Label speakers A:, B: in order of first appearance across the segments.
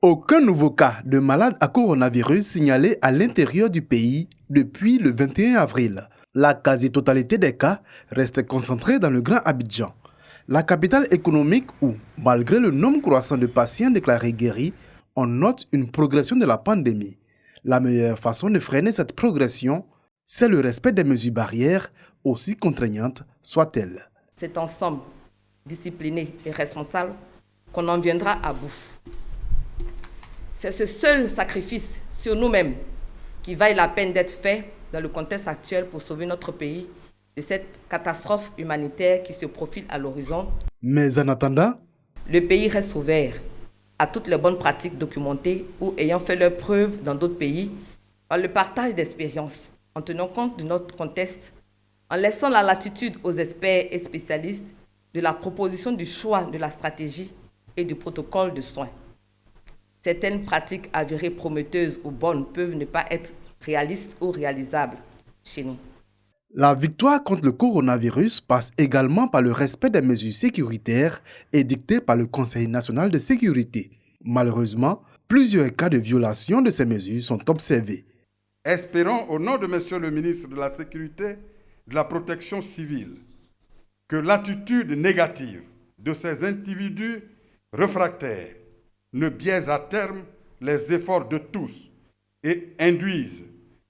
A: Aucun nouveau cas de malade à coronavirus signalé à l'intérieur du pays depuis le 21 avril. La quasi-totalité des cas reste concentrée dans le Grand Abidjan, la capitale économique où, malgré le nombre croissant de patients déclarés guéris, on note une progression de la pandémie. La meilleure façon de freiner cette progression, c'est le respect des mesures barrières, aussi contraignantes soient-elles.
B: C'est ensemble, discipliné et responsable, qu'on en viendra à bout. C'est ce seul sacrifice sur nous-mêmes qui vaille la peine d'être fait dans le contexte actuel pour sauver notre pays de cette catastrophe humanitaire qui se profile à l'horizon.
A: Mais en attendant,
B: le pays reste ouvert à toutes les bonnes pratiques documentées ou ayant fait leurs preuves dans d'autres pays par le partage d'expériences, en tenant compte de notre contexte, en laissant la latitude aux experts et spécialistes de la proposition du choix de la stratégie et du protocole de soins. Certaines pratiques avérées prometteuses ou bonnes peuvent ne pas être réalistes ou réalisables chez nous.
A: La victoire contre le coronavirus passe également par le respect des mesures sécuritaires édictées par le Conseil national de sécurité. Malheureusement, plusieurs cas de violation de ces mesures sont observés.
C: Espérons, au nom de Monsieur le ministre de la Sécurité et de la Protection civile, que l'attitude négative de ces individus réfractaires ne biaise à terme les efforts de tous et induise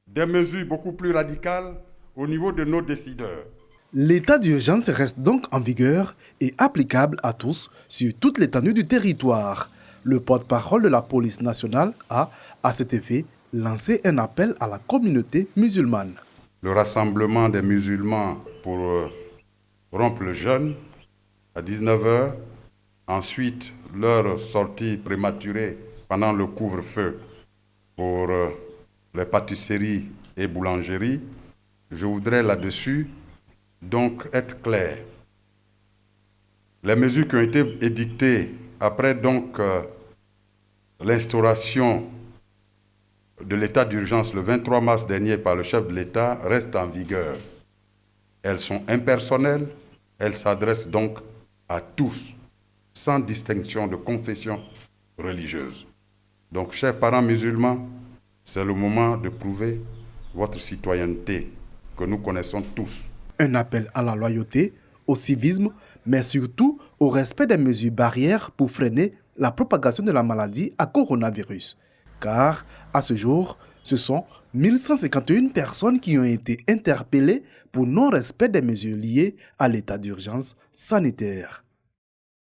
C: des mesures beaucoup plus radicales au niveau de nos décideurs.
A: L'état d'urgence reste donc en vigueur et applicable à tous sur toute l'étendue du territoire. Le porte-parole de la police nationale a, à cet effet, lancé un appel à la communauté musulmane.
C: Le rassemblement des musulmans pour rompre le jeûne à 19h, ensuite leur sortie prématurée pendant le couvre-feu pour les pâtisseries et boulangeries. Je voudrais là-dessus donc être clair. Les mesures qui ont été édictées après donc l'instauration de l'état d'urgence le 23 mars dernier par le chef de l'État restent en vigueur. Elles sont impersonnelles, elles s'adressent donc à tous, sans distinction de confession religieuse. Donc, chers parents musulmans, c'est le moment de prouver votre citoyenneté que nous connaissons tous.
A: Un appel à la loyauté, au civisme, mais surtout au respect des mesures barrières pour freiner la propagation de la maladie à coronavirus. Car, à ce jour, ce sont 1151 personnes qui ont été interpellées pour non-respect des mesures liées à l'état d'urgence sanitaire.